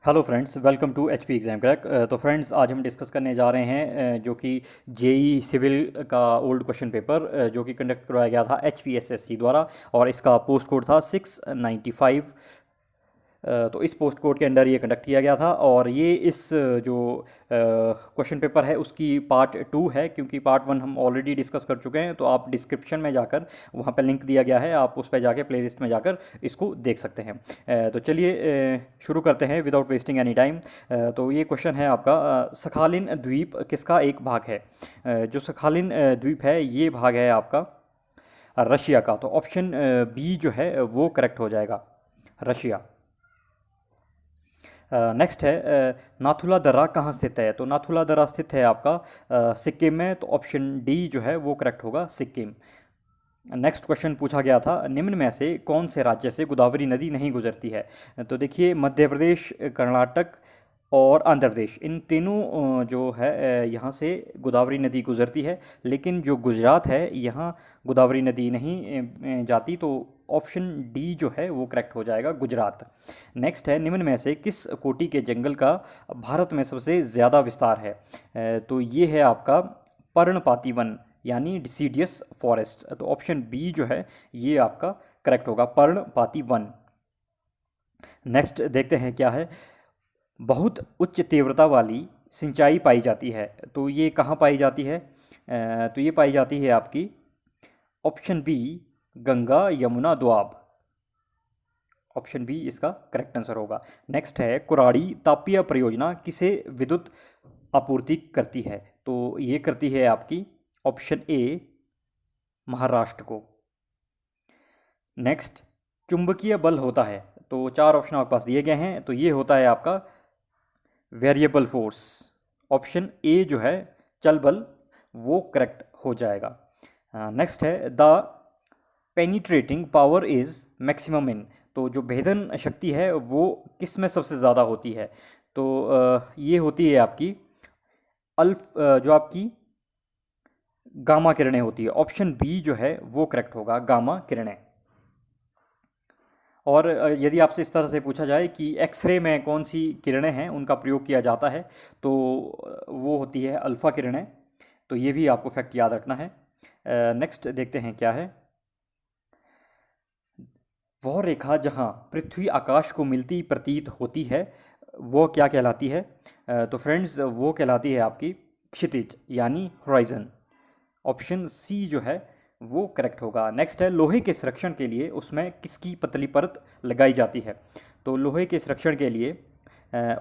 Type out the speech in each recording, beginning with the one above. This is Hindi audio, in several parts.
Hello friends, welcome to HP exam crack. तो फ्रेंड्स, आज हम डिस्कस करने जा रहे हैं जो कि जेई सिविल का ओल्ड क्वेश्चन पेपर जो कि कंडक्ट करवाया गया था एचपीएसएससी द्वारा, और इसका पोस्ट कोड था 695। तो इस पोस्ट कोड के अंडर ये कंडक्ट किया गया था, और ये इस जो क्वेश्चन पेपर है उसकी पार्ट 2 है, क्योंकि पार्ट 1 हम ऑलरेडी डिस्कस कर चुके हैं। तो आप डिस्क्रिप्शन में जाकर, वहाँ पर लिंक दिया गया है, आप उस पर जाके प्लेलिस्ट में जाकर इसको देख सकते हैं। तो चलिए शुरू करते हैं विदाउट वेस्टिंग एनी टाइम। तो ये क्वेश्चन है आपका, सखालिन द्वीप किसका एक भाग है? जो सखालिन द्वीप है, ये भाग है आपका रशिया का। तो ऑप्शन बी जो है वो करेक्ट हो जाएगा, रशिया। नेक्स्ट है, नाथुला दर्रा कहाँ स्थित है? तो नाथुला दर्रा स्थित है आपका सिक्किम में। तो ऑप्शन डी जो है वो करेक्ट होगा, सिक्किम। नेक्स्ट क्वेश्चन पूछा गया था, निम्न में से कौन से राज्य से गोदावरी नदी नहीं गुजरती है? तो देखिए, मध्य प्रदेश, कर्नाटक और आंध्र प्रदेश, इन तीनों जो है यहाँ से गोदावरी नदी गुजरती है। लेकिन जो गुजरात है, यहाँ गोदावरी नदी नहीं जाती। तो ऑप्शन डी जो है वो करेक्ट हो जाएगा, गुजरात। नेक्स्ट है, निम्न में से किस कोटि के जंगल का भारत में सबसे ज़्यादा विस्तार है? तो ये है आपका पर्णपाती वन, यानी डिसीडियस फॉरेस्ट। तो ऑप्शन बी जो है ये आपका करेक्ट होगा, पर्णपाती वन। नेक्स्ट देखते हैं क्या है, बहुत उच्च तीव्रता वाली सिंचाई पाई जाती है। तो ये कहाँ पाई जाती है? तो ये पाई जाती है आपकी option B, Ganga Yamuna Doab. Option B इसका करेक्ट आंसर होगा। नेक्स्ट है, कुराड़ी तापीय परियोजना किसे विद्युत आपूर्ति करती है? तो ये करती है आपकी ऑप्शन ए, महाराष्ट्र को। नेक्स्ट, चुंबकीय बल होता है। तो चार ऑप्शन आपके पास दिए गए हैं, तो ये होता है आपका वेरिएबल फोर्स। ऑप्शन ए जो है चल बल, वो करेक्ट हो जाएगा। नेक्स्ट है, the penetrating power is maximum in. तो जो भेदन शक्ति है वो किस में सबसे ज़्यादा होती है? तो ये होती है आपकी जो आपकी गामा किरणें होती है। ऑप्शन बी जो है वो करेक्ट होगा, गामा किरणें। और यदि आपसे इस तरह से पूछा जाए कि एक्सरे में कौन सी किरणें हैं उनका प्रयोग किया जाता है, तो वो होती है अल्फ़ा किरणें। तो ये भी आपको फैक्ट याद रखना है। नेक्स्ट देखते हैं क्या है, वह रेखा जहाँ पृथ्वी आकाश को मिलती प्रतीत होती है वो क्या कहलाती है? तो फ्रेंड्स, वो कहलाती है आपकी क्षितिज, यानी होराइजन। ऑप्शन सी जो है वो करेक्ट होगा। नेक्स्ट है, लोहे के संरक्षण के लिए उसमें किसकी पतली परत लगाई जाती है? तो लोहे के संरक्षण के लिए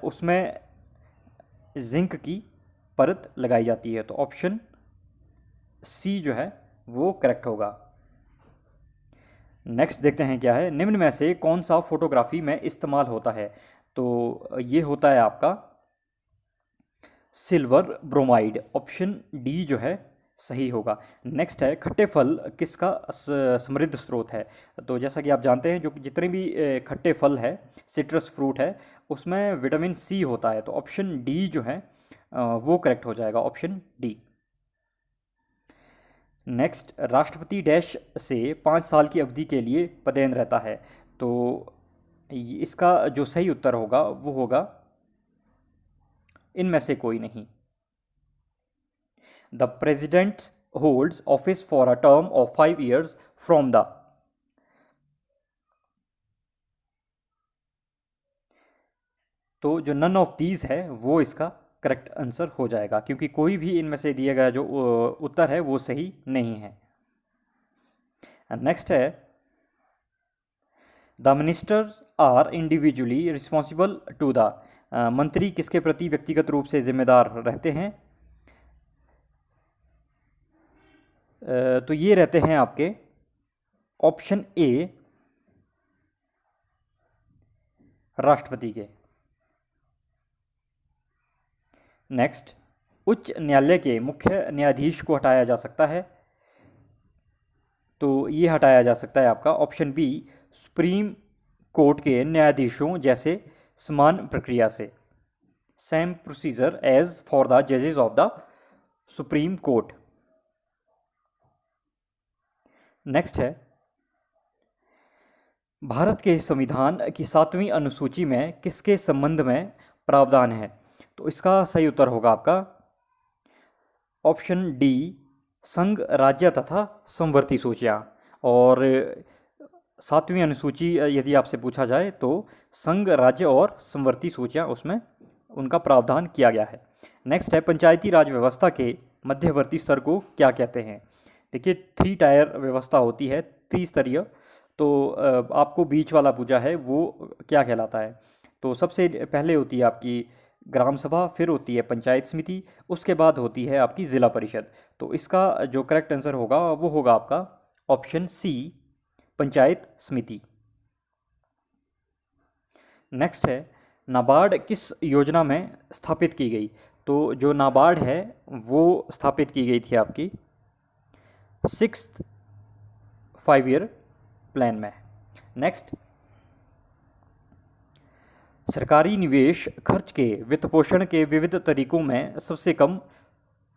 उसमें जिंक की परत लगाई जाती है। तो ऑप्शन सी जो है वो करेक्ट होगा। नेक्स्ट देखते हैं क्या है, निम्न में से कौन सा फोटोग्राफी में इस्तेमाल होता है? तो ये होता है आपका सिल्वर ब्रोमाइड। ऑप्शन डी जो है सही होगा। नेक्स्ट है, खट्टे फल किसका समृद्ध स्रोत है? तो जैसा कि आप जानते हैं, जो जितने भी खट्टे फल है, सिट्रस फ्रूट है, उसमें विटामिन सी होता है। तो ऑप्शन डी जो है वो करेक्ट हो जाएगा, ऑप्शन डी। नेक्स्ट, राष्ट्रपति डैश से 5 साल की अवधि के लिए पदेन रहता है। तो इसका जो सही उत्तर होगा वो होगा इनमें से कोई नहीं। The president holds office for a term of 5 years from the. तो जो नन ऑफ दीज है वो इसका करेक्ट आंसर हो जाएगा, क्योंकि कोई भी इनमें से दिया गया जो उत्तर है वो सही नहीं है। नेक्स्ट है, the ministers are individually responsible to the. मंत्री किसके प्रति व्यक्तिगत रूप से जिम्मेदार रहते हैं? तो ये रहते हैं आपके ऑप्शन ए, राष्ट्रपति के। नेक्स्ट, उच्च न्यायालय के मुख्य न्यायाधीश को हटाया जा सकता है। तो ये हटाया जा सकता है आपका ऑप्शन बी, सुप्रीम कोर्ट के न्यायाधीशों जैसे समान प्रक्रिया से, same procedure as for the जजेस of the Supreme Court. Next है, भारत के संविधान की 7वीं अनुसूची में किसके संबंध में प्रावधान है? तो इसका सही उत्तर होगा आपका ऑप्शन डी, संघ, राज्य तथा समवर्ती सूचियाँ। और 7वीं अनुसूची यदि आपसे पूछा जाए तो संघ, राज्य और समवर्ती सूचियाँ उसमें उनका प्रावधान किया गया है। नेक्स्ट है, पंचायती राज व्यवस्था के मध्यवर्ती स्तर को क्या कहते हैं? देखिए, 3 टायर व्यवस्था होती है, त्रिस्तरीय। तो आपको बीच वाला पूछा है वो क्या कहलाता है? तो सबसे पहले होती है आपकी ग्राम सभा, फिर होती है पंचायत समिति, उसके बाद होती है आपकी ज़िला परिषद। तो इसका जो करेक्ट आंसर होगा वो होगा आपका ऑप्शन सी, पंचायत समिति। नेक्स्ट है, नाबार्ड किस योजना में स्थापित की गई? तो जो नाबार्ड है वो स्थापित की गई थी आपकी 6th 5 ईयर प्लान में। नेक्स्ट, सरकारी निवेश खर्च के वित्तपोषण के विविध तरीकों में सबसे कम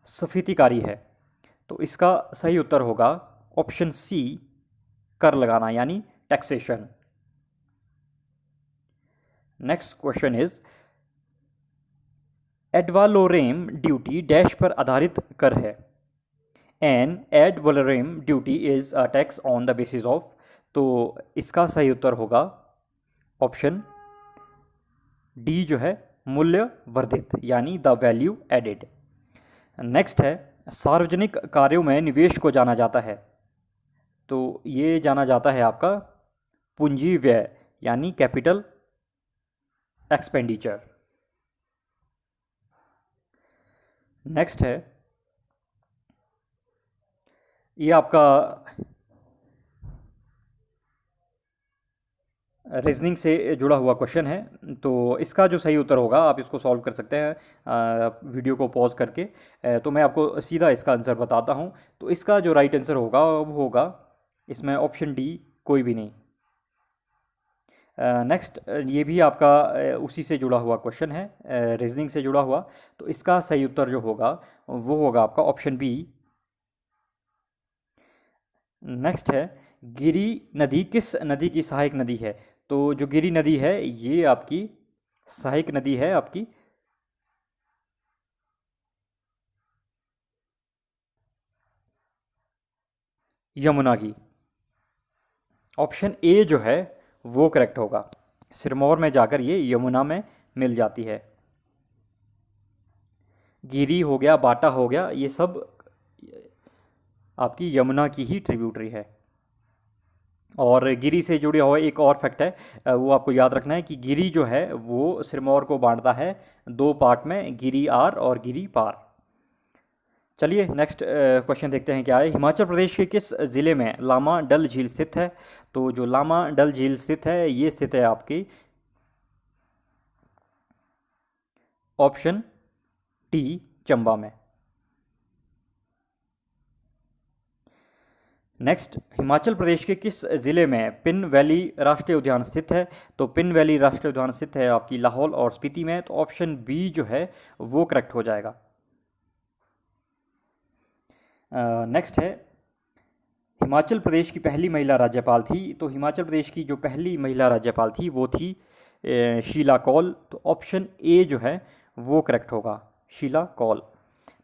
स्फीतिकारी है। तो इसका सही उत्तर होगा ऑप्शन सी, कर लगाना यानी taxation. Next question is, ad valorem duty dash पर आधारित कर है? An ad valorem duty is a tax on the basis of. तो इसका सही उत्तर होगा ऑप्शन डी जो है, मूल्य वर्धित यानी द वैल्यू एडेड। नेक्स्ट है, सार्वजनिक कार्यों में निवेश को जाना जाता है। तो ये जाना जाता है आपका पूंजी व्यय यानी कैपिटल एक्सपेंडिचर। नेक्स्ट है, ये आपका रीजनिंग से जुड़ा हुआ क्वेश्चन है। तो इसका जो सही उत्तर होगा, आप इसको सॉल्व कर सकते हैं वीडियो को पॉज करके। तो मैं आपको सीधा इसका आंसर बताता हूँ। तो इसका जो राइट आंसर होगा वो होगा इसमें ऑप्शन डी, कोई भी नहीं। नेक्स्ट, ये भी आपका उसी से जुड़ा हुआ क्वेश्चन है, रीजनिंग से जुड़ा हुआ। तो इसका सही उत्तर जो होगा वो होगा आपका ऑप्शन बी। नेक्स्ट है, गिरी नदी किस नदी की सहायक नदी है? तो जो गिरी नदी है ये आपकी सहायक नदी है आपकी यमुना की। ऑप्शन ए जो है वो करेक्ट होगा, सिरमौर में जाकर ये यमुना में मिल जाती है। गिरी हो गया, बाटा हो गया, ये सब आपकी यमुना की ही ट्रिब्यूटरी है। और गिरी से जुड़े हुए एक और फैक्ट है, वो आपको याद रखना है कि गिरी जो है वो सिरमौर को बांटता है 2 पार्ट में, गिरी आर और गिरी पार। चलिए नेक्स्ट क्वेश्चन देखते हैं क्या है। हिमाचल प्रदेश के किस ज़िले में लामा डल झील स्थित है? तो जो लामा डल झील स्थित है ये स्थित है आपकी ऑप्शन डी, चंबा में। नेक्स्ट, हिमाचल प्रदेश के किस ज़िले में पिन वैली राष्ट्रीय उद्यान स्थित है? तो पिन वैली राष्ट्रीय उद्यान स्थित है आपकी लाहौल और स्पीति में। तो ऑप्शन बी जो है वो करेक्ट हो जाएगा। नेक्स्ट है, हिमाचल प्रदेश की पहली महिला राज्यपाल थी। तो हिमाचल प्रदेश की जो पहली महिला राज्यपाल थी वो थी शीला कौल। तो ऑप्शन ए जो है वो करेक्ट होगा, शीला कौल।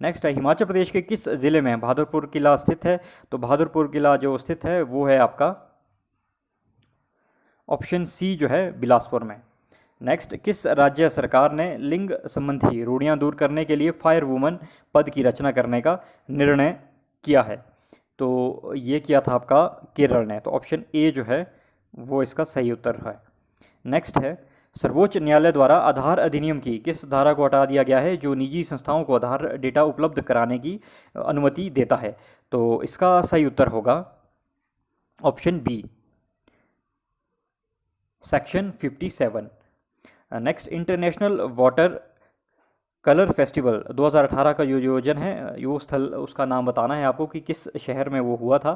नेक्स्ट है, हिमाचल प्रदेश के किस ज़िले में बहादुरपुर किला स्थित है? तो बहादुरपुर किला जो स्थित है वो है आपका ऑप्शन सी जो है, बिलासपुर में। नेक्स्ट, किस राज्य सरकार ने लिंग संबंधी रूढ़ियाँ दूर करने के लिए फायर वुमन पद की रचना करने का निर्णय किया है? तो ये किया था आपका केरल ने। तो ऑप्शन ए जो है वो इसका सही उत्तर है। नेक्स्ट है, सर्वोच्च न्यायालय द्वारा आधार अधिनियम की किस धारा को हटा दिया गया है जो निजी संस्थाओं को आधार डेटा उपलब्ध कराने की अनुमति देता है? तो इसका सही उत्तर होगा option B, section 57। Next, international water colour festival 2018 का जो आयोजन है, यो स्थल उसका नाम बताना है आपको कि किस शहर में वो हुआ था।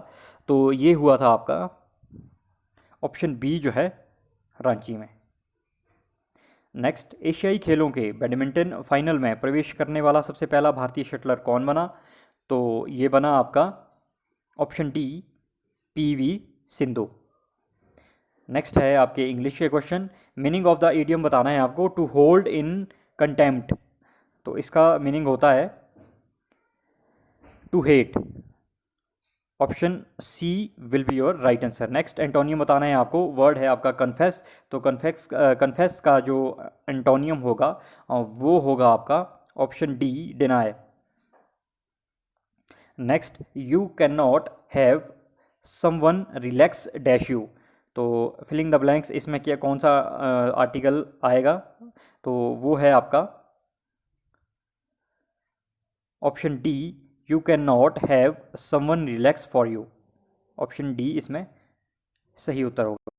तो ये हुआ था आपका ऑप्शन बी जो है, रांची में। नेक्स्ट, एशियाई खेलों के बैडमिंटन फाइनल में प्रवेश करने वाला सबसे पहला भारतीय शटलर कौन बना? तो ये बना आपका option D, PV Sindhu. Next है आपके इंग्लिश के question. Meaning of the idiom बताना है आपको, टू होल्ड इन कंटेम्प्ट। तो इसका मीनिंग होता है to hate. Option C will be your right answer. Next antonym बताना है आपको, वर्ड है आपका कन्फेस। तो कन्फेस का जो एंटोनियम होगा वो होगा आपका option D, deny. Next, you can not have someone relax dash you. तो फिलिंग द ब्लैंक्स, इसमें क्या कौन सा आर्टिकल आएगा? तो वो है आपका option D, you can not have someone relax for you. Option D इसमें सही उत्तर होगा।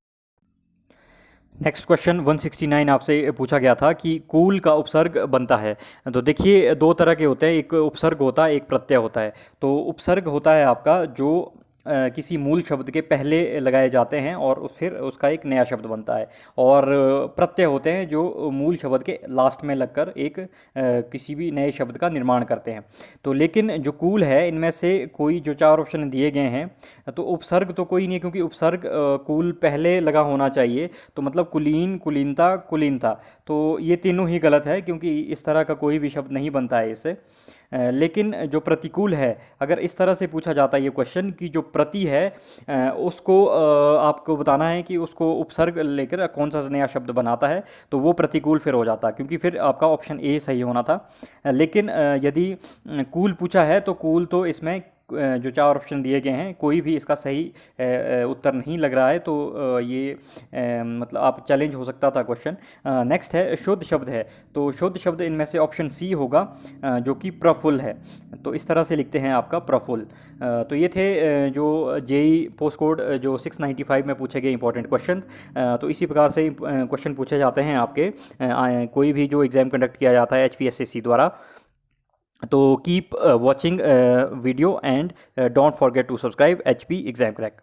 नेक्स्ट क्वेश्चन 169 आपसे पूछा गया था कि कूल का उपसर्ग बनता है। तो देखिए दो तरह के होते हैं, एक उपसर्ग होता है, एक प्रत्यय होता है। तो उपसर्ग होता है आपका जो किसी मूल शब्द के पहले लगाए जाते हैं और फिर उसका एक नया शब्द बनता है। और प्रत्यय होते हैं जो मूल शब्द के लास्ट में लगकर एक किसी भी नए शब्द का निर्माण करते हैं। तो लेकिन जो कूल है, इनमें से कोई जो चार ऑप्शन दिए गए हैं, तो उपसर्ग तो कोई नहीं, क्योंकि उपसर्ग कूल पहले लगा होना चाहिए। तो मतलब कुलीन, कुलीनता, कुलीनता, तो ये तीनों ही गलत है, क्योंकि इस तरह का कोई भी शब्द नहीं बनता है इससे। लेकिन जो प्रतिकूल है, अगर इस तरह से पूछा जाता है ये क्वेश्चन कि जो प्रति है उसको आपको बताना है कि उसको उपसर्ग लेकर कौन सा नया शब्द बनाता है, तो वो प्रतिकूल फिर हो जाता है, क्योंकि फिर आपका ऑप्शन ए सही होना था। लेकिन यदि कूल पूछा है तो कूल तो इसमें जो चार ऑप्शन दिए गए हैं कोई भी इसका सही उत्तर नहीं लग रहा है। तो ये मतलब आप चैलेंज हो सकता था क्वेश्चन। नेक्स्ट है शुद्ध शब्द है। तो शुद्ध शब्द इनमें से ऑप्शन सी होगा जो कि प्रफुल्ल है। तो इस तरह से लिखते हैं आपका प्रफुल्ल। तो ये थे जो जेई पोस्ट कोड जो 695 में पूछे गए इंपॉर्टेंट क्वेश्चन। तो इसी प्रकार से क्वेश्चन पूछे जाते हैं आपके कोई भी जो एग्ज़ाम कंडक्ट किया जाता है HPSSC द्वारा। तो keep watching video and don't forget to subscribe HP exam crack.